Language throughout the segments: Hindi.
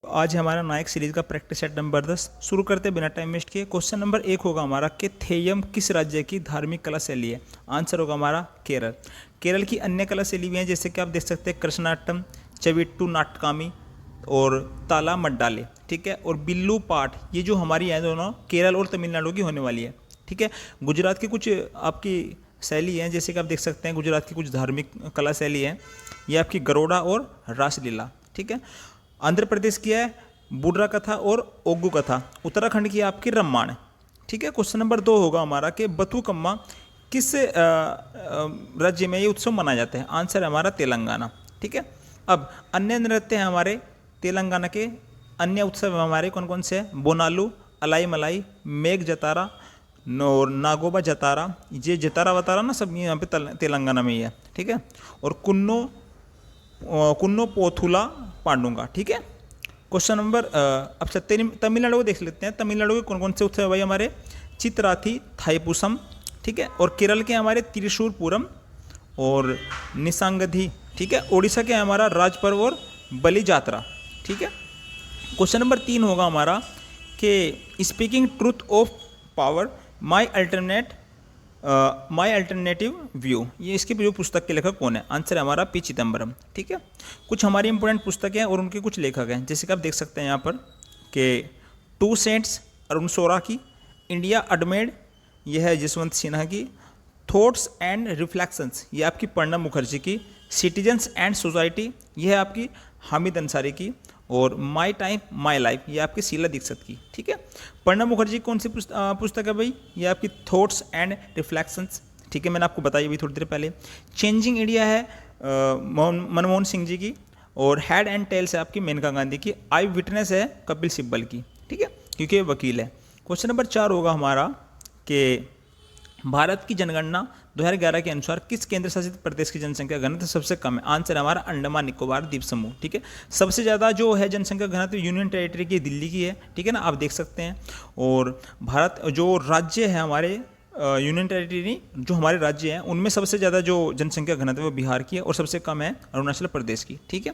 आज हमारा नायक सीरीज का प्रैक्टिस सेट नंबर 10 शुरू करते बिना टाइम वेस्ट किए। क्वेश्चन नंबर 1 होगा हमारा कि थेयम किस राज्य की धार्मिक कला शैली है। आंसर होगा हमारा केरल। केरल की अन्य कला शैली भी हैं, जैसे कि आप देख सकते हैं कृष्णाटम, चविट्टू नाटकामी और ताला मड्डाले। ठीक है, और बिल्लू पाठ, ये जो हमारी है दोनों केरल और तमिलनाडु की होने वाली है। ठीक है, गुजरात की कुछ आपकी शैली है, जैसे कि आप देख सकते हैं गुजरात की कुछ धार्मिक कला शैली है, ये आपकी गरोड़ा और रासलीला। ठीक है, आंध्र प्रदेश की है बुर्रा कथा और ओग्गू कथा। उत्तराखंड की है आपकी रामायण। ठीक है, क्वेश्चन नंबर 2 होगा हमारा कि बथुकम्मा किस राज्य में ये उत्सव मनाया जाता है। आंसर है हमारा तेलंगाना। ठीक है, अब अन्य नृत्य हैं हमारे तेलंगाना के। अन्य उत्सव हमारे कौन कौन से हैं? बोनालू, अलाई मलाई, मेघ जतारा और नागोबा जतारा। ये जतारा वतारा ना सब यहाँ पे तेलंगाना में ही है। ठीक है, और कुन्नो पोथुला पांडुंगा। ठीक है, क्वेश्चन नंबर अब तमिलनाडु को देख लेते हैं। तमिलनाडु के कौन कौन से उत्सव है भाई हमारे? चित्राथी थाईपुसम। ठीक है, और केरल के हमारे त्रिशूर पूरम और निशांगधी। ठीक है, उड़ीसा के हमारा राज पर्व और बलि यात्रा। ठीक है, क्वेश्चन नंबर 3 होगा हमारा कि speaking truth of power my alternative view, ये इसकी जो पुस्तक के लेखक कौन है? आंसर है हमारा पी चिदम्बरम। ठीक है, कुछ हमारी इंपॉर्टेंट पुस्तकें हैं और उनके कुछ लेखक हैं, जैसे कि आप देख सकते हैं यहाँ पर कि टू सेंट्स अरुण सोरा की, इंडिया अडमेड यह है जसवंत सिन्हा की, थॉट्स एंड रिफ्लेक्शंस ये आपकी प्रणब मुखर्जी की, सिटीजन्स एंड सोसाइटी यह है आपकी हामिद अंसारी की, और माई टाइम माई लाइफ ये आपकी शीला दीक्षित की। ठीक है, प्रणब मुखर्जी कौन सी पुस्तक है भाई? ये आपकी थॉट्स एंड रिफ्लेक्शंस। ठीक है, मैंने आपको बताई अभी थोड़ी देर पहले। चेंजिंग इंडिया है मनमोहन सिंह जी की, और हेड एंड टेल्स है आपकी मेनका गांधी की, आई विटनेस है कपिल सिब्बल की। ठीक है, क्योंकि ये वकील है। क्वेश्चन नंबर 4 होगा हमारा कि भारत की जनगणना 2011 के अनुसार किस केंद्र शासित प्रदेश की जनसंख्या घनत्व सबसे कम है? आंसर हमारा अंडमान निकोबार द्वीप समूह। ठीक है, सबसे ज़्यादा जो है जनसंख्या घनत्व यूनियन टेरिटरी की दिल्ली की है। ठीक है ना, आप देख सकते हैं। और भारत जो राज्य है हमारे यूनियन टेरिटरी जो हमारे राज्य हैं उनमें सबसे ज़्यादा जो जनसंख्या घनत्व है वो बिहार की है, और सबसे कम है अरुणाचल प्रदेश की। ठीक है,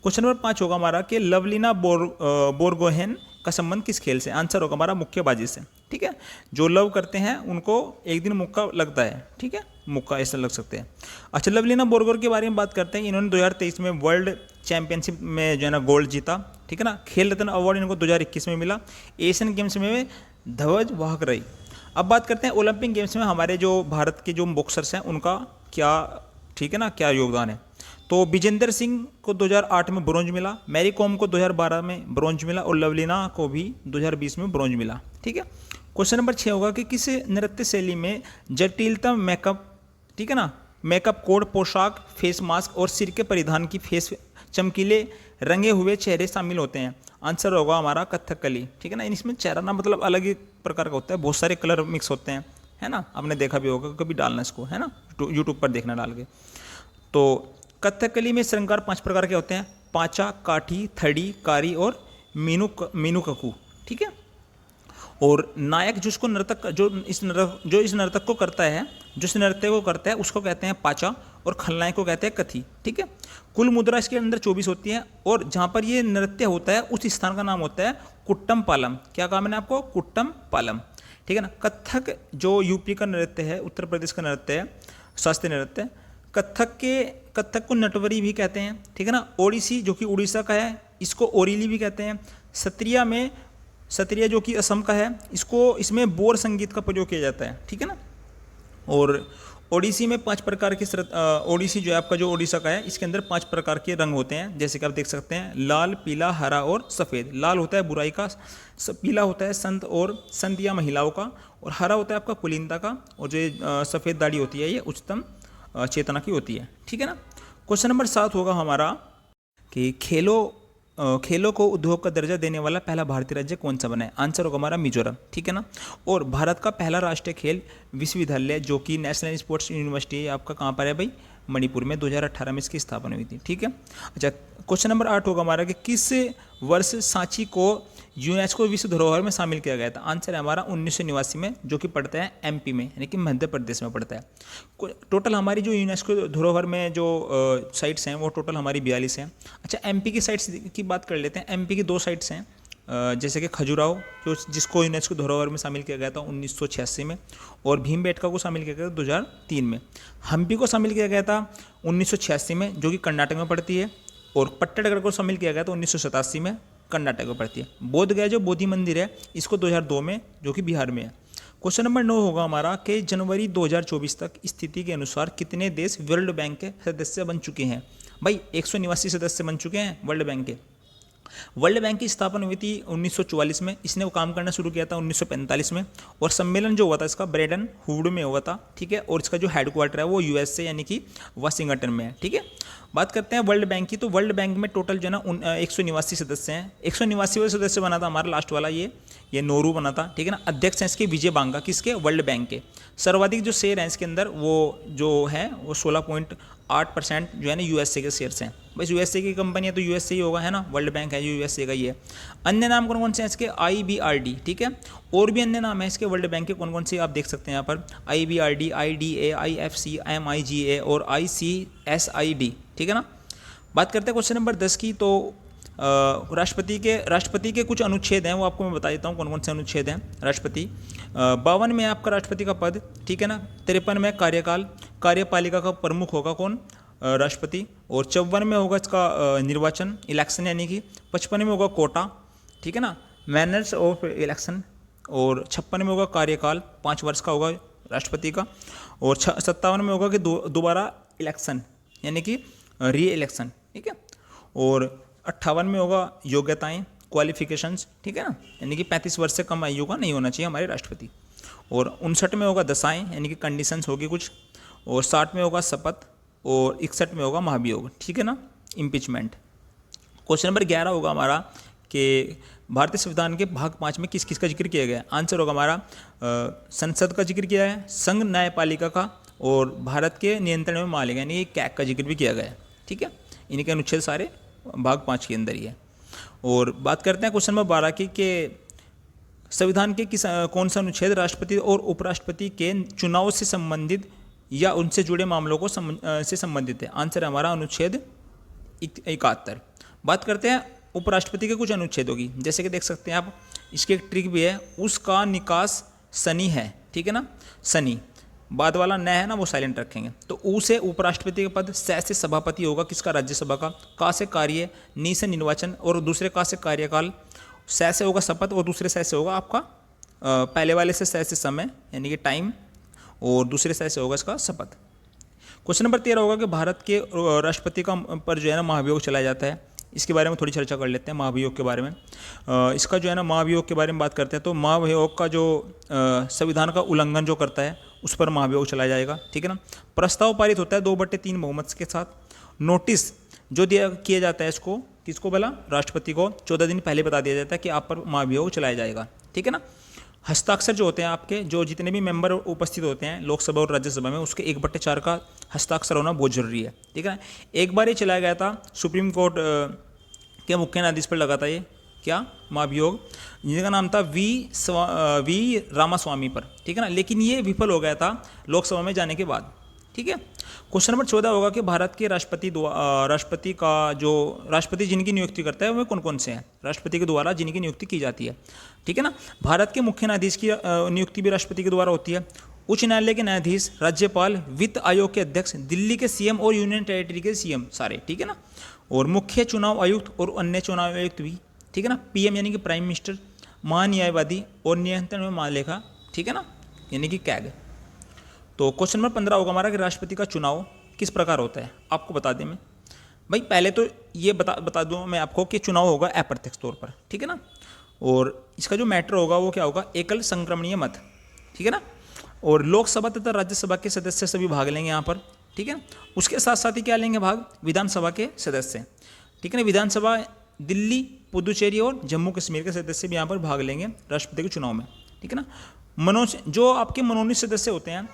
क्वेश्चन नंबर 5 होगा हमारा कि लवलीना बोरगोहेन का संबंध किस खेल से? आंसर होगा हमारा मुक्केबाजी से। ठीक है, जो लव करते हैं उनको एक दिन मुक्का लगता है। ठीक है, मुक्का ऐसा लग सकते हैं। अच्छा, लवलीना बोरगोहेन के बारे में बात करते हैं। इन्होंने 2023 में वर्ल्ड चैंपियनशिप में जो है ना गोल्ड जीता। ठीक है ना, खेल रत्न अवार्ड इनको 2021 में मिला। एशियन गेम्स में ध्वज वाहक रही। अब बात करते हैं ओलंपिक गेम्स में हमारे जो भारत के जो बॉक्सर्स हैं उनका क्या, ठीक है ना, क्या योगदान है। तो विजेंदर सिंह को 2008 में ब्रॉन्ज मिला, मैरी कॉम को 2012 में ब्रॉन्ज मिला, और लवलीना को भी 2020 में ब्रॉन्ज मिला। ठीक है, क्वेश्चन नंबर 6 होगा कि किस नृत्य शैली में जटिलतम मेकअप, ठीक है ना, मेकअप कोड, पोशाक, फेस मास्क और सिर के परिधान की फेस चमकीले रंगे हुए चेहरे शामिल होते हैं? आंसर होगा हमारा कथकली। ठीक है ना, इसमें चेहरा ना मतलब अलग ही प्रकार का होता है, बहुत सारे कलर मिक्स होते हैं, है ना, आपने देखा भी होगा, कभी डालना इसको, है ना, यूट्यूब पर देखना डाल के। तो कथकली में श्रृंगार 5 प्रकार के होते हैं: पांचा, काठी, थड़ी, कारी और मीनू ककू। ठीक है, और नायक जिसको नर्तक जो इस नर्तक को करता है, जो इस नृत्य को करता है उसको कहते हैं पाचा, और खलनायक को कहते हैं कथी। ठीक है, कुल मुद्रा इसके अंदर 24 होती है, और जहाँ पर ये नृत्य होता है उस स्थान का नाम होता है कुट्टम पालम। क्या कहा मैंने आपको? कुट्टम पालम। ठीक है ना, कथक जो यूपी का नृत्य है, उत्तर प्रदेश का नृत्य है, शास्त्रीय नृत्य। कथक को नटवरी भी कहते हैं। ठीक है ना, ओडिसी जो कि उड़ीसा का है इसको ओरिली भी कहते हैं। सत्रिया जो कि असम का है इसमें बोर संगीत का प्रयोग किया जाता है। ठीक है ना, और ओडिसी में 5 प्रकार के ओडिसी जो है आपका जो ओडिशा का है इसके अंदर 5 प्रकार के रंग होते हैं, जैसे कि आप देख सकते हैं लाल, पीला, हरा और सफ़ेद। लाल होता है बुराई का, पीला होता है संत या महिलाओं का, और हरा होता है आपका कुलीनता का, और जो सफ़ेद दाढ़ी होती है ये उच्चतम चेतना की होती है। ठीक है ना, क्वेश्चन नंबर 7 होगा हमारा कि खेलों को उद्योग का दर्जा देने वाला पहला भारतीय राज्य कौन सा बना है? आंसर होगा हमारा मिजोरम। ठीक है ना, और भारत का पहला राष्ट्रीय खेल विश्वविद्यालय जो कि नेशनल स्पोर्ट्स यूनिवर्सिटी है आपका कहाँ पर है भाई? मणिपुर में 2018 में इसकी स्थापना हुई थी। ठीक है, अच्छा, क्वेश्चन नंबर 8 होगा हमारा कि किस वर्ष सांची को यूनेस्को विश्व धरोहर में शामिल किया गया था? आंसर है हमारा 1989 में, जो कि पड़ता है एमपी में, यानी कि मध्य प्रदेश में पड़ता है। टोटल हमारी जो यूनेस्को धरोहर में जो साइट्स हैं वो टोटल हमारी 42 हैं। अच्छा, एमपी की साइट्स की बात कर लेते हैं। एमपी की 2 साइट्स हैं, जैसे कि खजुराहो, जो जिसको यूनेस्को धरोहर में शामिल किया गया था 1986 में, और भीमबेटका को शामिल किया गया था 2003 में। हम्पी को शामिल किया गया था 1986 में, जो कि कर्नाटक में पड़ती है, और पट्टड़गढ़ को शामिल किया गया था 1987 में, कर्नाटक में पड़ती है। बोध गया जो बोधि मंदिर है, इसको 2002 में, जो कि बिहार में है। क्वेश्चन नंबर 9 होगा हमारा कि जनवरी 2024 तक स्थिति के अनुसार कितने देश वर्ल्ड बैंक के सदस्य बन चुके हैं? भाई 189 सदस्य बन चुके हैं वर्ल्ड बैंक के। वर्ल्ड बैंक की स्थापना हुई थी 1944 में, इसने वो काम करना शुरू किया था 1945 में, और सम्मेलन जो हुआ था इसका ब्रेटन वुड्स में हुआ था, ठीक है, और इसका जो हेडक्वार्टर है वो यूएसए यानी कि वाशिंगटन में है, ठीक है। बात करते हैं वर्ल्ड बैंक की, तो वर्ल्ड बैंक में टोटल जो है ना 189 सदस्य हैं। 189वें सदस्य बना था हमारा लास्ट वाला ये नोरू बना था, ठीक है ना। अध्यक्ष हैं इसके विजय बांगा, किसके? वर्ल्ड बैंक के। सर्वाधिक जो शेयर हैं इसके अंदर वो जो है वो 16.8% जो है ना यूएसए के शेयर्स हैं। बस यूएसए की कंपनी है तो यूएसए ही होगा, है ना, वर्ल्ड बैंक है जो यूएसए का ही है। अन्य नाम कौन कौन से हैं इसके? IBRD, ठीक है। और भी अन्य नाम है इसके वर्ल्ड बैंक के, कौन कौन से आप देख सकते हैं यहाँ पर? IBRD, IDA, IFC, MIGA और ICSID, ठीक है ना। बात करते हैं क्वेश्चन नंबर 10 की, तो राष्ट्रपति के कुछ अनुच्छेद हैं, वो आपको मैं बता देता हूँ कौन कौन से अनुच्छेद हैं। राष्ट्रपति 52 में आपका राष्ट्रपति का पद, ठीक है ना। 53 में कार्यकाल, कार्यपालिका का प्रमुख होगा कौन? राष्ट्रपति। और 54 में होगा इसका निर्वाचन, इलेक्शन, यानी कि 55 में होगा कोटा, ठीक है ना, मैनर्स ऑफ इलेक्शन। और 56 में होगा कार्यकाल, 5 वर्ष का होगा राष्ट्रपति का। और 57 में होगा कि दोबारा इलेक्शन, यानी कि री इलेक्शन, ठीक है। और 58 में होगा योग्यताएं, क्वालिफिकेशंस, ठीक है ना, यानी कि 35 वर्ष से कम आयु का नहीं होना चाहिए हमारे राष्ट्रपति। और 59 में होगा दशाएं, यानी कि कंडीशंस होगी कुछ। और 60 में होगा शपथ। और 61 में होगा महाभियोग, ठीक है ना, इम्पीचमेंट। क्वेश्चन नंबर 11 होगा हमारा कि भारतीय संविधान के भाग 5 में किस किस का जिक्र किया गया है? आंसर होगा हमारा संसद का जिक्र किया है, संघ न्यायपालिका का, और भारत के नियंत्रण में मालिक यानी कैग का जिक्र भी किया गया है, ठीक है। इनके अनुच्छेद सारे भाग 5 के अंदर ही है। और बात करते हैं क्वेश्चन नंबर 12 की कि संविधान के कौन सा अनुच्छेद राष्ट्रपति और उपराष्ट्रपति के चुनाव से संबंधित या उनसे जुड़े मामलों को से संबंधित है? आंसर है हमारा अनुच्छेद 71। बात करते हैं उपराष्ट्रपति के कुछ अनुच्छेदों की, जैसे कि देख सकते हैं आप, इसकी एक ट्रिक भी है, उसका निकास शनि है, ठीक है ना। शनि बाद वाला न है ना वो साइलेंट रखेंगे। तो ऊ से उपराष्ट्रपति का पद, से सभापति होगा किसका? राज्यसभा का से कार्य, नी से निर्वाचन, और दूसरे का से कार्यकाल, से होगा शपथ, और दूसरे से होगा आपका पहले वाले से समय यानी कि टाइम, और दूसरे से होगा इसका शपथ। क्वेश्चन नंबर 13 होगा कि भारत के राष्ट्रपति का पर जो है ना महाभियोग चलाया जाता है, इसके बारे में थोड़ी चर्चा कर लेते हैं महाभियोग के बारे में। इसका जो है ना महाभियोग के बारे में बात करते हैं, तो महाभियोग का जो संविधान का उल्लंघन जो करता है उस पर महाभियोग चलाया जाएगा, ठीक है ना। प्रस्ताव पारित होता है 2/3 बहुमत के साथ। नोटिस जो दिया किया जाता है इसको, किसको भला? राष्ट्रपति को 14 दिन पहले बता दिया जाता है कि आप पर महाभियोग चलाया जाएगा, ठीक है ना। हस्ताक्षर जो होते हैं आपके, जो जितने भी मेंबर उपस्थित होते हैं लोकसभा और राज्यसभा में, उसके 1/4 का हस्ताक्षर होना बहुत जरूरी है, ठीक है। एक बार ये चलाया गया था सुप्रीम कोर्ट के मुख्य न्यायाधीश पर लगा था ये क्या? महाभियोग, जिनका नाम था वी रामास्वामी पर, ठीक है ना। लेकिन ये विफल हो गया था लोकसभा में जाने के बाद, ठीक है। क्वेश्चन नंबर 14 होगा कि भारत के राष्ट्रपति जिनकी नियुक्ति करता है वे कौन कौन से हैं? राष्ट्रपति के द्वारा जिनकी नियुक्ति की जाती है, ठीक है ना। भारत के मुख्य न्यायाधीश की नियुक्ति भी राष्ट्रपति के द्वारा होती है। उच्च न्यायालय के न्यायाधीश, राज्यपाल, वित्त आयोग के अध्यक्ष, दिल्ली के सीएम और यूनियन टेरिटरी के सीएम सारे, ठीक है ना। और मुख्य चुनाव आयुक्त और अन्य चुनाव आयुक्त भी, ठीक है ना। पीएम यानी कि प्राइम मिनिस्टर, महान्यायवादी और नियंत्रण में महालेखा, ठीक है ना, यानी कि कैग। तो क्वेश्चन नंबर 15 होगा हमारा कि राष्ट्रपति का चुनाव किस प्रकार होता है? आपको बता दें मैं भाई, पहले तो ये बता दूँ मैं आपको कि चुनाव होगा अप्रत्यक्ष तौर पर, ठीक है ना। और इसका जो मैटर होगा वो क्या होगा? एकल संक्रमणीय मत, ठीक है ना। और लोकसभा तथा राज्यसभा के सदस्य सभी भाग लेंगे यहाँ पर, ठीक है। उसके साथ साथ ही क्या लेंगे भाग? विधानसभा के सदस्य, ठीक है ना। विधानसभा दिल्ली, पुदुचेरी और जम्मू कश्मीर के सदस्य भी यहाँ पर भाग लेंगे राष्ट्रपति के चुनाव में, ठीक है ना। जो आपके मनोनीत सदस्य होते हैं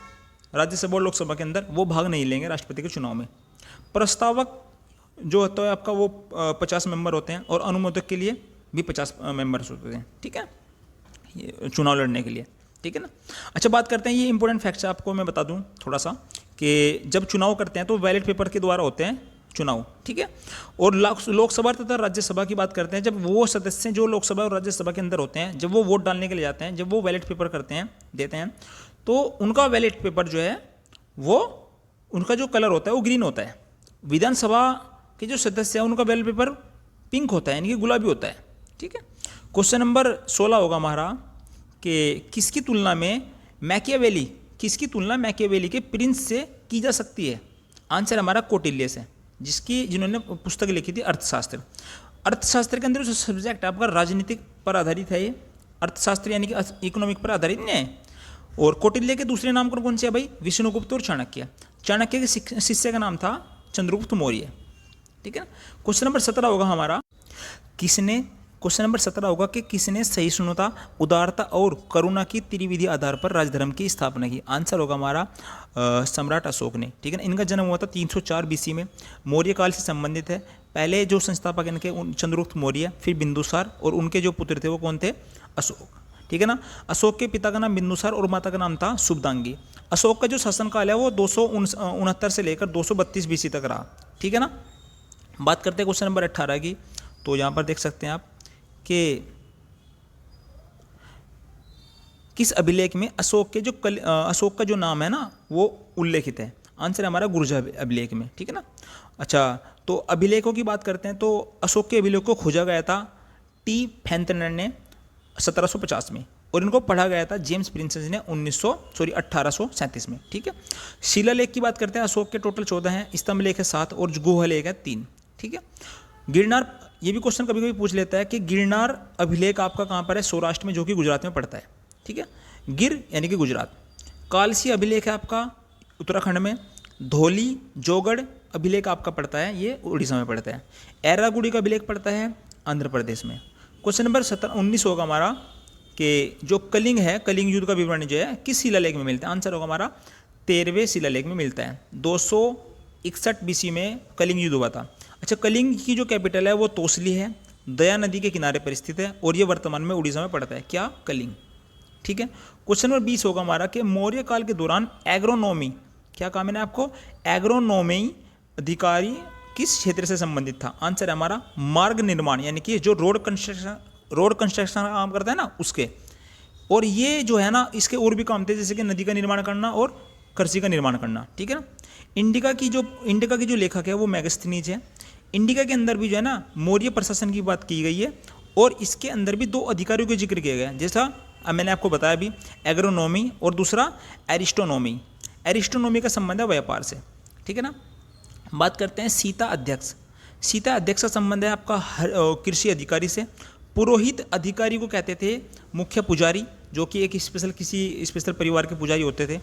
राज्यसभा और लोकसभा के अंदर, वो भाग नहीं लेंगे राष्ट्रपति के चुनाव में। प्रस्तावक जो होता है आपका वो 50 मेंबर होते हैं, और अनुमोदक के लिए भी 50 मेंबर्स होते थे, ठीक है, ये चुनाव लड़ने के लिए, ठीक है ना। अच्छा, बात करते हैं, ये इंपॉर्टेंट फैक्ट्स आपको मैं बता दूं थोड़ा सा, कि जब चुनाव करते हैं तो बैलेट पेपर के द्वारा होते हैं चुनाव, ठीक है। और लोकसभा तथा राज्यसभा की बात करते हैं, जब वो सदस्य जो लोकसभा और राज्यसभा के अंदर होते हैं, जब वो वोट डालने के लिए जाते हैं, जब वो बैलेट पेपर करते हैं, देते हैं, तो उनका बैलेट पेपर जो है वो, उनका जो कलर होता है वो ग्रीन होता है। विधानसभा के जो सदस्य हैं उनका बैलेट पेपर पिंक होता है, यानी कि गुलाबी होता है, ठीक है। क्वेश्चन नंबर 16 होगा हमारा कि किसकी तुलना मैकियावेली के प्रिंस से की जा सकती है। आंसर हमारा कौटिल्य से, जिन्होंने पुस्तक लिखी थी अर्थशास्त्र। अर्थशास्त्र के अंदर जो सब्जेक्ट आपका राजनीतिक पर आधारित है, ये अर्थशास्त्र यानी कि इकोनॉमिक पर आधारित नहीं है। और कौटिल्य के दूसरे नाम कौन से है भाई? विष्णुगुप्त और चाणक्य। चाणक्य के शिष्य का नाम था चंद्रगुप्त मौर्य, ठीक है ना। क्वेश्चन नंबर 17 होगा हमारा, कि किसने सहिष्णुता, उदारता और करुणा की त्रिविधि आधार पर राजधर्म की स्थापना की। आंसर होगा हमारा सम्राट अशोक ने, ठीक है ना। इनका जन्म हुआ था 304 BC में, मौर्य काल से संबंधित है। पहले जो संस्थापक इनके चंद्रगुप्त मौर्य, फिर बिंदुसार, और उनके जो पुत्र थे वो कौन थे? अशोक, ठीक है ना। अशोक के पिता का नाम बिंदुसार और माता का नाम था शुभदांगी। अशोक का जो शासनकाल है वो 269 से लेकर 232 BC तक रहा, ठीक है ना। बात करते हैं क्वेश्चन नंबर 18 की, तो यहाँ पर देख सकते हैं आप कि किस अभिलेख में अशोक का जो नाम है ना वो उल्लेखित है। आंसर हमारा गुर्जर अभिलेख में, ठीक है ना। अच्छा, तो अभिलेखों की बात करते हैं, तो अशोक के अभिलेख को खोजा गया था टी फैंथनर ने 1750 में, और इनको पढ़ा गया था जेम्स प्रिंसेस ने 1837 में, ठीक है। शिलालेख की बात करते हैं, अशोक के टोटल 14 हैं, स्तंभ लेख है 7 और गुहा लेख है 3, ठीक है। गिरनार, ये भी क्वेश्चन कभी कभी पूछ लेता है कि गिरनार अभिलेख आपका कहाँ पर है? सौराष्ट्र में, जो कि गुजरात में पड़ता है, ठीक है। गिर यानी कि गुजरात। कालसी अभिलेख है आपका उत्तराखंड में। धौली जोगढ़ अभिलेख आपका पड़ता है, ये उड़ीसा में पड़ता है। एरागुड़ी का अभिलेख पड़ता है आंध्र प्रदेश में। क्वेश्चन नंबर 19 होगा हमारा कि जो कलिंग है, कलिंग युद्ध का विवरण जो है किस शिलालेख में मिलता है? आंसर होगा हमारा 13वें शिलालेख में मिलता है। 261 BC में कलिंग युद्ध हुआ था। अच्छा, कलिंग की जो कैपिटल है वो तोसली है, दया नदी के किनारे पर स्थित है, और ये वर्तमान में उड़ीसा में पड़ता है। क्या? कलिंग, ठीक है। क्वेश्चन नंबर 20 होगा हमारा कि मौर्य काल के दौरान एग्रोनॉमी, क्या काम है आपको? एग्रोनॉमी अधिकारी किस क्षेत्र से संबंधित था? आंसर है हमारा मार्ग निर्माण, यानी कि जो रोड कंस्ट्रक्शन का काम करता है ना उसके। और ये जो है ना इसके और भी काम थे, जैसे कि नदी का निर्माण करना और कृषि का निर्माण करना, ठीक है ना। इंडिका की जो लेखक है वो मैगस्थनीज है। इंडिका के अंदर भी जो है ना मौर्य प्रशासन की बात की गई है, और इसके अंदर भी 2 अधिकारियों के जिक्र किया गया है, जैसा मैंने आपको बताया अभी, एग्रोनॉमी और दूसरा एरिस्टोनॉमी। एरिस्टोनॉमी का संबंध है व्यापार से, ठीक है ना। बात करते हैं सीता अध्यक्ष का संबंध है आपका कृषि अधिकारी से। पुरोहित अधिकारी को कहते थे मुख्य पुजारी, जो कि किसी स्पेशल परिवार के पुजारी होते थे।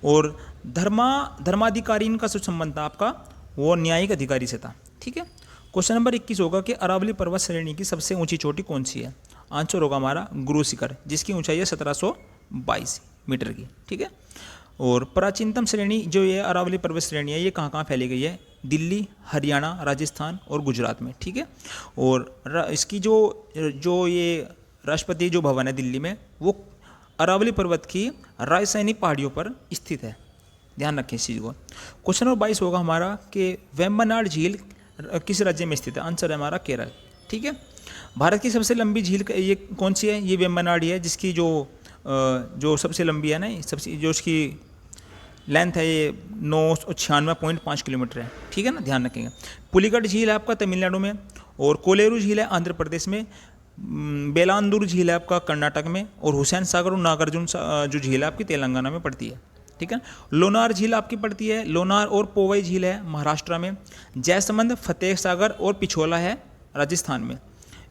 और धर्माधिकारी का जो संबंध था आपका वो न्यायिक अधिकारी से था, ठीक है। क्वेश्चन नंबर 21 होगा कि अरावली पर्वत श्रेणी की सबसे ऊंची चोटी कौन सी है? आंसर होगा हमारा गुरु शिखर, जिसकी ऊंचाई है 1722 मीटर की, ठीक है। और प्राचीनतम श्रेणी जो ये अरावली पर्वत श्रेणी है, ये कहाँ फैली गई है? दिल्ली, हरियाणा, राजस्थान और गुजरात में, ठीक है। और इसकी जो ये राष्ट्रपति जो भवन है दिल्ली में, वो अरावली पर्वत की राजसैनी पहाड़ियों पर स्थित है, ध्यान रखें इस चीज़ को। क्वेश्चन नंबर 22 होगा हमारा कि वेम्बनाड झील किस राज्य में स्थित है? आंसर है हमारा केरल, ठीक है। भारत की सबसे लंबी झील ये कौन सी है? ये वेम्बनाड है, जिसकी जो सबसे लंबी है ना, जो उसकी लेंथ है ये 996.5 किलोमीटर है, ठीक है ना, ध्यान रखेंगे। पुलिकट झील है आपका तमिलनाडु में, और कोलेरू झील है आंध्र प्रदेश में, बेलांदूर झील है आपका कर्नाटक में, और हुसैन सागर और नागार्जुन जो झील है आपकी तेलंगाना में पड़ती है, ठीक है। लोनार झील आपकी पड़ती है, लोनार और पोवई झील है महाराष्ट्र में। जयसमंद, फतेह सागर और पिछोला है राजस्थान में।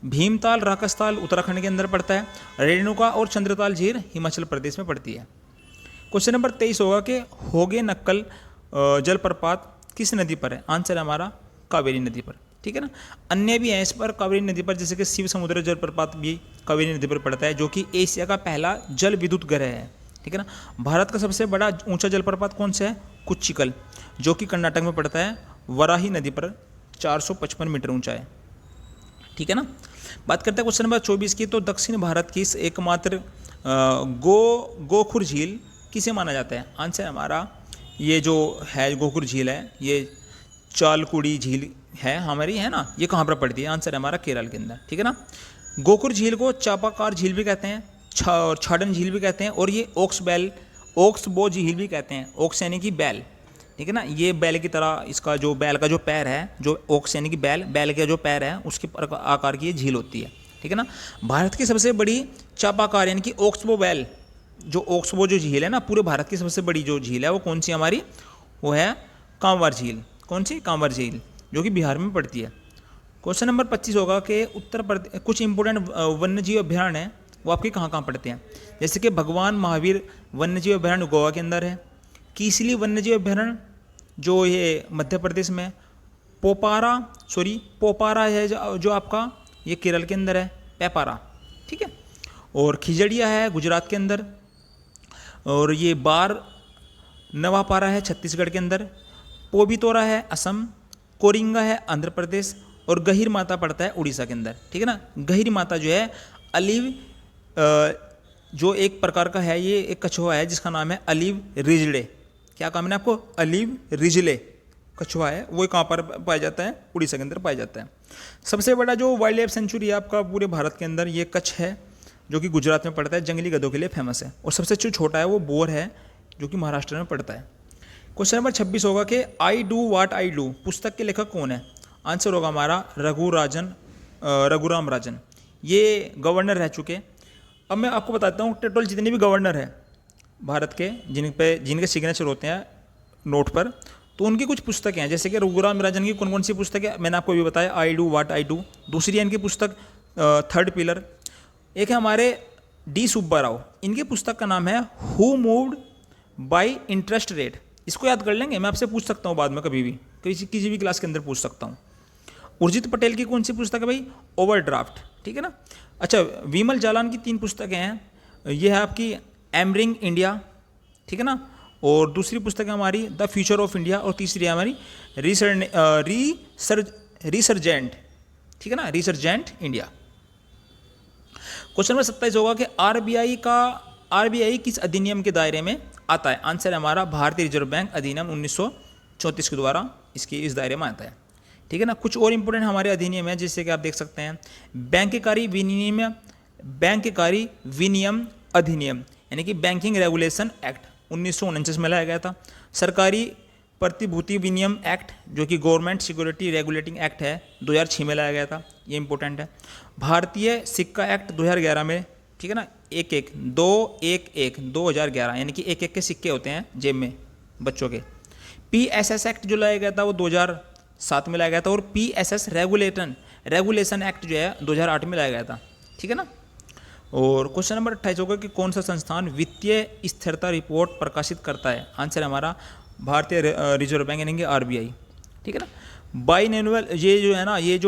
भीमताल, राकसताल उत्तराखंड के अंदर पड़ता है। रेणुका और चंद्रताल झील हिमाचल प्रदेश में पड़ती है। क्वेश्चन नंबर 23 होगा कि होगे नक्कल जलप्रपात किस नदी पर है? आंसर है हमारा कावेरी नदी पर, ठीक है ना। अन्य भी हैं इस पर कावेरी नदी पर, जैसे कि शिव समुद्र जलप्रपात भी कावेरी नदी पर पड़ता है, जो कि एशिया का पहला जल विद्युत ग्रह है, ठीक है ना। भारत का सबसे बड़ा ऊंचा जलप्रपात कौन सा है? कुच्चिकल, जो कि कर्नाटक में पड़ता है। वराही नदी पर 455 मीटर ऊंचा है, ठीक है ना। बात करते हैं क्वेश्चन नंबर 24 की। तो दक्षिण भारत की एकमात्र गोखुर झील किसे माना जाता है? आंसर हमारा ये जो है गोखुर झील है, ये चालकुड़ी झील है हमारी, है ना। ये कहाँ पर पड़ती है? आंसर हमारा केरल के अंदर, ठीक है ना। गोखुर झील को चापाकार झील भी कहते हैं, छाडन झील भी कहते हैं, और ये ओक्सबो झील भी कहते हैं। ओक्स यानी कि बैल, ठीक है ना। ये बैल की तरह इसका जो बैल का जो पैर है, जो ओक्स यानी कि बैल का जो पैर है उसके आकार की ये झील होती है, ठीक है ना। भारत की सबसे बड़ी चापाकार यानी कि ओक्सबो जो झील है ना, पूरे भारत की सबसे बड़ी जो झील है वो कौन सी हमारी? वो है कांवर झील। कौन सी? कांवर झील, जो कि बिहार में पड़ती है। क्वेश्चन नंबर 25 होगा कि उत्तर प्रदेश कुछ इंपोर्टेंट वन्यजीव अभ्यारण्य हैं, वो आपके कहाँ कहाँ पड़ते हैं? जैसे कि भगवान महावीर वन्यजीव अभ्यारण्य गोवा के अंदर है, कीसली वन्यजीव अभ्यारण्य जो ये मध्य प्रदेश में, पोपारा है जो आपका ये केरल के अंदर है, पेपारा, ठीक है। और खिजड़िया है गुजरात के अंदर, और ये बार नवापारा है छत्तीसगढ़ के अंदर, पोबितोरा है असम, कोरिंगा है आंध्र प्रदेश, और गहिर माता पड़ता है उड़ीसा के अंदर, ठीक है ना। गहिर माता जो है अलीव जो एक प्रकार का है, ये एक कछुआ है जिसका नाम है अलीव रिजले। क्या काम है आपको? अलीव रिजले कछुआ है, वो कहाँ पर पाया जाता है? उड़ीसा के अंदर पाया जाता है। सबसे बड़ा जो वाइल्ड लाइफ सेंचुरी है आपका पूरे भारत के अंदर, ये कच्छ है जो कि गुजरात में पड़ता है, जंगली गधों के लिए फेमस है। और सबसे जो छोटा है वो बोर है जो कि महाराष्ट्र में पड़ता है। क्वेश्चन नंबर 26 होगा कि I do watt I do पुस्तक के लेखक कौन है? आंसर होगा हमारा रघुराम राजन। ये गवर्नर रह चुके। अब मैं आपको बताता हूँ टोटल जितने भी गवर्नर हैं भारत के, जिनके सिग्नेचर होते हैं नोट पर, तो उनकी कुछ पुस्तकें हैं। जैसे कि रघुराम राजन की कौन कौन सी पुस्तक है मैंने आपको अभी बताया, I do watt I do. दूसरी है इनकी पुस्तक थर्ड पिलर। एक है हमारे डी सुब्बा राव, इनकी पुस्तक का नाम है who moved by interest rate. इसको याद कर लेंगे, मैं आपसे पूछ सकता हूँ बाद में कभी भी, किसी भी क्लास के अंदर पूछ सकता हूँ। उर्जित पटेल की कौन सी पुस्तक है भाई? ओवरड्राफ्ट, ठीक है ना। अच्छा, विमल जालान की 3 पुस्तकें हैं। ये है आपकी एमरिंग इंडिया, ठीक है ना, और दूसरी पुस्तक है हमारी द फ्यूचर ऑफ इंडिया, और तीसरी है हमारी रिसर्जेंट, ठीक है ना, रिसर्जेंट इंडिया। क्वेश्चन नंबर 27 होगा कि आरबीआई किस अधिनियम के दायरे में आता है? आंसर है हमारा भारतीय रिजर्व बैंक अधिनियम 1934 के द्वारा इस दायरे में आता है, ठीक है ना। कुछ और इंपोर्टेंट हमारे अधिनियम है जैसे कि आप देख सकते हैं बैंककारी विनियम अधिनियम यानी कि बैंकिंग रेगुलेशन एक्ट 1949 में लाया गया था। सरकारी प्रतिभूति विनियम एक्ट जो कि गवर्नमेंट सिक्योरिटी रेगुलेटिंग एक्ट है 2006 में लाया गया था, ये इंपॉर्टेंट है। भारतीय सिक्का एक्ट 2011 में, ठीक है ना, 2011 यानी कि एक के सिक्के होते हैं जेब में बच्चों के। PSS एक्ट जो लाया गया था वो 2007 में लाया गया था, और PSS रेगुलेशन एक्ट जो है 2008 में लाया गया था, ठीक है ना। और क्वेश्चन नंबर 28 होगा कि कौन सा संस्थान वित्तीय स्थिरता रिपोर्ट प्रकाशित करता है? आंसर हमारा भारतीय रिजर्व बैंक यानी कि RBI, ठीक है ना। बाइनएनुअल ये जो है ना, ये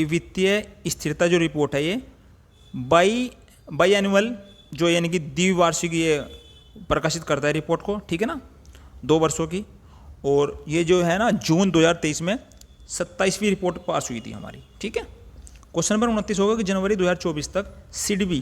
वित्तीय स्थिरता जो रिपोर्ट है ये बाइएनुअल जो यानी कि द्विवार्षिक ये प्रकाशित करता है रिपोर्ट को, ठीक है ना, 2 वर्षों की। और ये जो है ना जून 2023 में 27वीं रिपोर्ट पास हुई थी हमारी, ठीक है। क्वेश्चन नंबर 29 होगा कि जनवरी 2024 तक सिडबी,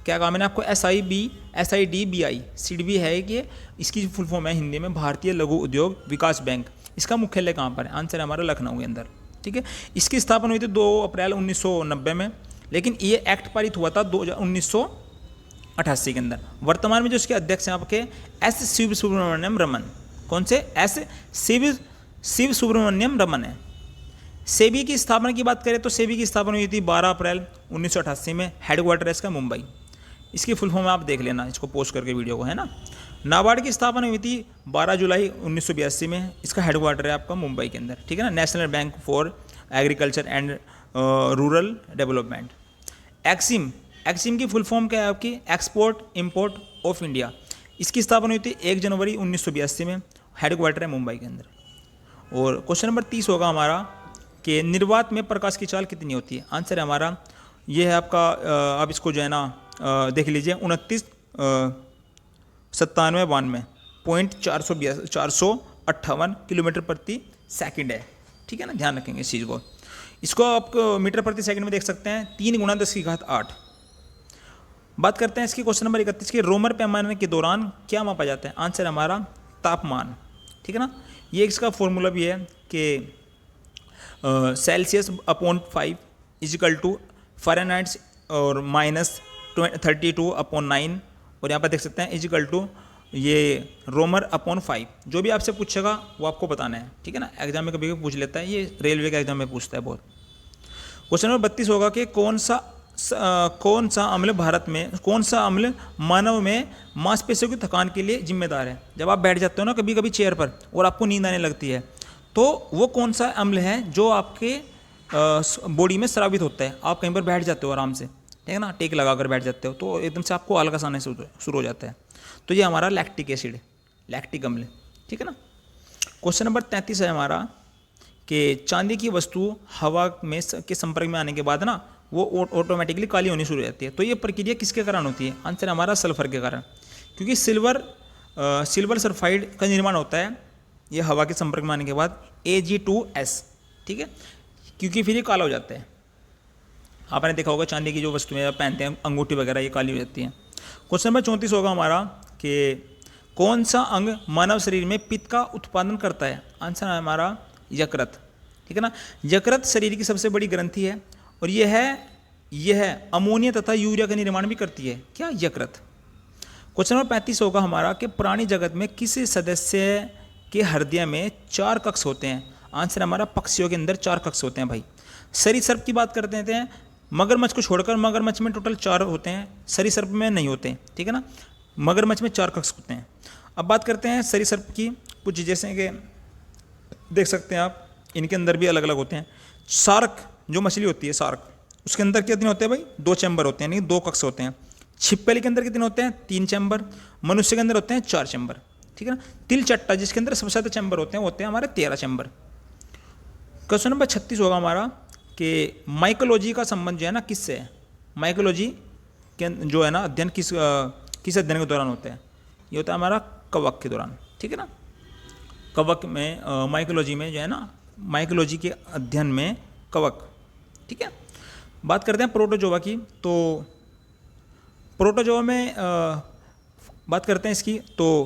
क्या काम है आपको? SIDBI सिडबी है कि इसकी फुल फॉर्म है हिंदी में भारतीय लघु उद्योग विकास बैंक। इसका मुख्यालय कहाँ पर है? आंसर है हमारा लखनऊ के अंदर, ठीक है। इसकी स्थापना हुई थी 2 अप्रैल 1990 में, लेकिन ये एक्ट पारित हुआ था 1988 के अंदर। वर्तमान में जो इसके अध्यक्ष हैं आपके S शिव सुब्रमण्यम रमन। कौन से? S शिव सुब्रमण्यम रमन है। सेबी की स्थापना की बात करें तो सेबी की स्थापना हुई थी 12 अप्रैल 1988 में। हेडक्वार्टर है इसका मुंबई। इसकी फुल फॉर्म आप देख लेना इसको पोस्ट करके वीडियो को, है ना। नाबार्ड की स्थापना हुई थी 12 जुलाई 1982 में। इसका हेडक्वार्टर है आपका मुंबई के अंदर, ठीक है ना। National bank for agriculture and rural development. Exim की फुल फॉर्म क्या है आपकी? Export import of India. इसकी स्थापना हुई थी 1 जनवरी 1982 में। हेडक्वार्टर है मुंबई के अंदर। और क्वेश्चन नंबर 30 होगा हमारा कि निर्वात में प्रकाश की चाल कितनी होती है? आंसर है हमारा ये है आपका आप इसको जो है ना देख लीजिए 299792.458 किलोमीटर प्रति सेकंड है, ठीक है ना। ध्यान रखेंगे इस चीज़ को। इसको आप मीटर प्रति सेकंड में देख सकते हैं, 3 × 10⁸ बात करते हैं इसकी क्वेश्चन नंबर 31 के, रोमर पैमाने के दौरान क्या मापा जाता है? आंसर हमारा तापमान, ठीक है ना। ये इसका फॉर्मूला भी है कि Celsius upon 5 is equal to Fahrenheit और -32/9, और यहाँ पर देख सकते हैं इजिकल टू ये रोमर अपॉन 5। जो भी आपसे पूछेगा वो आपको बताना है, ठीक है ना। एग्जाम में कभी कभी पूछ लेता है, ये रेलवे के एग्जाम में पूछता है बहुत। क्वेश्चन नंबर 32 होगा कि कौन सा अम्ल भारत में, कौन सा अम्ल मानव में मांसपेशियों की थकान के लिए जिम्मेदार है? जब आप बैठ जाते हो ना कभी कभी चेयर पर और आपको नींद आने लगती है, तो वो कौन सा अम्ल है जो आपके बॉडी में स्रावित होता है? आप कहीं पर बैठ जाते हो आराम से, ठीक है ना, टेक लगा कर बैठ जाते हो, तो एकदम से आपको आलस आने से शुरू हो जाता है, तो ये हमारा लैक्टिक एसिड, लैक्टिक अम्ल, ठीक है ना। क्वेश्चन नंबर 33 है हमारा कि चांदी की वस्तु हवा में के संपर्क में आने के बाद ना वो ऑटोमेटिकली काली होनी शुरू हो जाती है, तो ये प्रक्रिया किसके कारण होती है? आंसर हमारा सल्फर के कारण, क्योंकि सिल्वर सल्फाइड का निर्माण होता है ये हवा के संपर्क में आने के बाद, Ag2S, ठीक है, क्योंकि फिर ये काला हो जाता है। आपने देखा होगा चांदी की जो वस्तुएं पहनते हैं, अंगूठी वगैरह, ये काली हो जाती हैं। क्वेश्चन नंबर 34 होगा हमारा कि कौन सा अंग मानव शरीर में पित्त का उत्पादन करता है? आंसर है हमारा यकृत, ठीक है ना। यकृत शरीर की सबसे बड़ी ग्रंथि है और यह अमोनिया तथा यूरिया का निर्माण भी करती है। क्या? यकृत। क्वेश्चन नंबर 35 होगा हमारा कि प्राणी जगत में किस सदस्य के हृदय में 4 कक्ष होते हैं? आंसर हमारा पक्षियों के अंदर 4 कक्ष होते हैं भाई। सरीसृप की बात करते हैं, मगरमच्छ को छोड़कर, मगरमच्छ में टोटल 4 होते हैं, सरीसृप में नहीं होते, ठीक है ना। मगरमच्छ में 4 कक्ष होते हैं। अब बात करते हैं सरीसृप की, कुछ जैसे कि देख सकते हैं आप, इनके अंदर भी अलग अलग होते हैं। शार्क जो मछली होती है, शार्क, उसके अंदर कितने होते हैं भाई? 2 चैम्बर होते हैं, यानी 2 कक्ष होते हैं। छिपकली के अंदर कितने होते हैं? 3 चैम्बर। मनुष्य के अंदर होते हैं 4 चैम्बर, ठीक है ना। तिलचट्टा जिसके अंदर सबसे ज़्यादा चैम्बर होते हैं, वो होते हैं हमारे 13 चैम्बर। क्वेश्चन नंबर 36 होगा हमारा कि माइकोलॉजी का संबंध जो है ना किससे है? माइकोलॉजी के जो है ना अध्ययन किस अध्ययन के दौरान होता है? ये होता है हमारा कवक के दौरान, ठीक है ना। कवक में माइकोलॉजी में जो है ना, माइकोलॉजी के अध्ययन में कवक, ठीक है। बात करते हैं प्रोटोजोआ की, तो प्रोटोजोआ में बात करते हैं इसकी, तो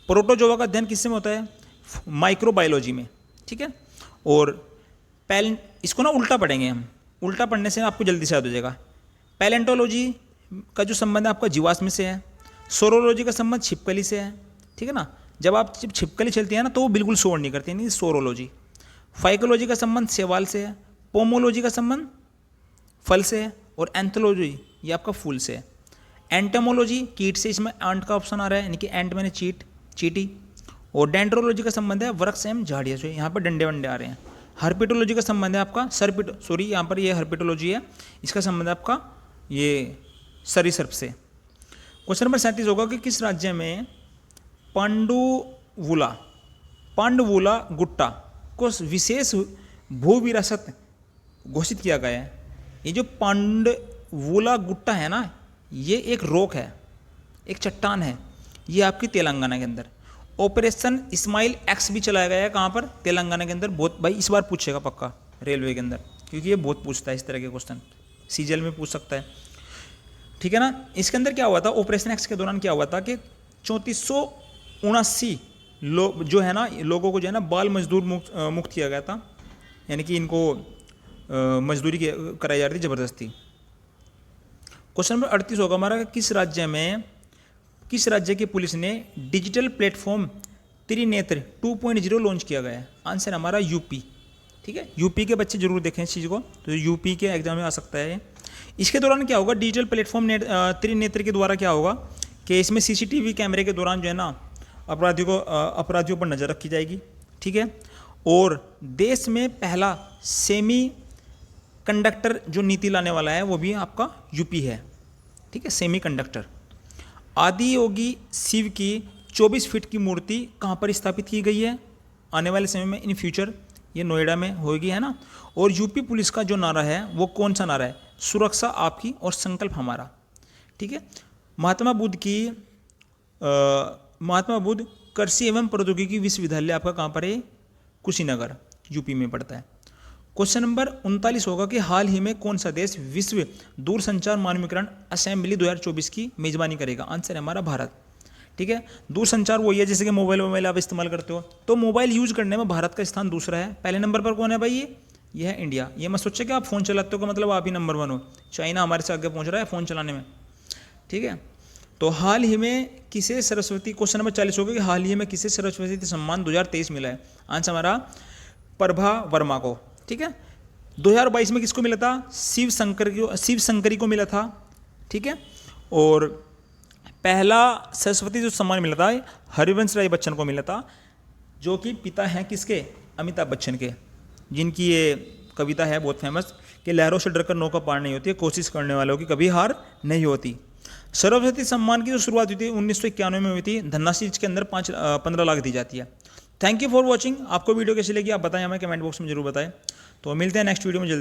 प्रोटोजोआ का अध्ययन किससे में होता है? माइक्रोबायोलॉजी में, ठीक है। और इसको ना उल्टा पढ़ेंगे हम, उल्टा पढ़ने से आपको जल्दी से याद हो जाएगा। पैलेंटोलॉजी का जो संबंध है आपका जीवाश्म से है। सोरोलॉजी का संबंध छिपकली से है, ठीक है ना। जब आप छिपकली चलती है ना तो वो बिल्कुल शोर नहीं करती, नहीं सोरोलॉजी। फाइकोलॉजी का संबंध शैवाल से है। पोमोलॉजी का संबंध फल से है। और एंथोलॉजी ये आपका फूल से है। एंटोमोलॉजी कीट से, इसमें एंट का ऑप्शन आ रहा है, यानी कि एंट मैंने चीटी। और डेंड्रोलॉजी का संबंध है वृक्ष एवं झाड़ियों से, यहाँ पर डंडे वंडे आ रहे हैं। हर्पिटोलॉजी का संबंध है आपका यहाँ पर ये हर्पिटोलॉजी है, इसका संबंध है आपका ये सरीसृप से। क्वेश्चन नंबर 37 होगा कि किस राज्य में पांडवुला गुट्टा को विशेष भू विरासत घोषित किया गया है? ये जो पांडवुला गुट्टा है ना, ये एक रॉक है, एक चट्टान है, ये आपकी तेलंगाना के अंदर। ऑपरेशन इस्माइल एक्स भी चलाया गया है, कहाँ पर? तेलंगाना के अंदर। बहुत भाई इस बार पूछेगा पक्का रेलवे के अंदर, क्योंकि ये बहुत पूछता है इस तरह के क्वेश्चन, सीजीएल में पूछ सकता है, ठीक है ना। इसके अंदर क्या हुआ था? ऑपरेशन एक्स के दौरान क्या हुआ था कि 3479 लोग जो है ना, लोगों को जो है ना बाल मजदूर मुक्त किया गया था, यानी कि इनको मजदूरी कराई जा रही थी ज़बरदस्ती। क्वेश्चन नंबर 38 होगा हमारा, किस राज्य की पुलिस ने डिजिटल प्लेटफॉर्म त्रिनेत्र 2.0 लॉन्च किया गया है? आंसर हमारा यूपी, ठीक है। यूपी के बच्चे जरूर देखें इस चीज़ को, तो यूपी के एग्जाम में आ सकता है। इसके दौरान क्या होगा? डिजिटल प्लेटफॉर्म त्रिनेत्र के द्वारा क्या होगा कि इसमें सीसीटीवी कैमरे के दौरान जो है ना अपराधियों पर नज़र रखी जाएगी, ठीक है। और देश में पहला सेमी कंडक्टर जो नीति लाने वाला है वो भी आपका यूपी है, ठीक है, सेमी कंडक्टर। आदि योगी शिव की 24 फीट की मूर्ति कहाँ पर स्थापित की गई है? आने वाले समय में, इन फ्यूचर, ये नोएडा में होगी, है ना। और यूपी पुलिस का जो नारा है वो कौन सा नारा है? सुरक्षा आपकी और संकल्प हमारा, ठीक है। महात्मा बुद्ध कृषि एवं प्रौद्योगिकी विश्वविद्यालय आपका कहाँ पर है? कुशीनगर, यूपी में पड़ता है। क्वेश्चन नंबर 39 होगा कि हाल ही में कौन सा देश विश्व दूरसंचार मानकीकरण असेंबली 2024 की मेजबानी करेगा? आंसर है हमारा भारत। ठीक है, दूरसंचार वही है जैसे कि मोबाइल आप इस्तेमाल करते हो, तो मोबाइल यूज करने में भारत का स्थान दूसरा है। पहले नंबर पर कौन है भाई? ये है इंडिया। ये मत सोचे कि आप फ़ोन चलाते हो का मतलब आप ही नंबर 1 हो। चाइना हमारे से आगे पहुंच रहा है फ़ोन चलाने में। ठीक है, तो हाल ही में किसे सरस्वती, क्वेश्चन नंबर 40 होगा कि हाल ही में किसे सरस्वती सम्मान 2023 मिला है? आंसर हमारा प्रभा वर्मा को। ठीक है, 2022 में किसको मिला था? शिव शंकरी को मिला था। ठीक है, और पहला सरस्वती जो सम्मान मिला था हरिवंश राय बच्चन को मिला था, जो कि पिता हैं किसके? अमिताभ बच्चन के, जिनकी ये कविता है बहुत फेमस कि लहरों से डरकर नौका पार नहीं होती, कोशिश करने वालों की कभी हार नहीं होती। सरस्वती सम्मान की जो शुरुआत हुई थी 1991 में हुई थी। धनराशि के अंदर 15 लाख दी जाती है। Thank you for watching. आपको वीडियो कैसी लगी आप बताएं, हमें कमेंट बॉक्स में जरूर बताएं। तो मिलते हैं नेक्स्ट वीडियो में जल्दी।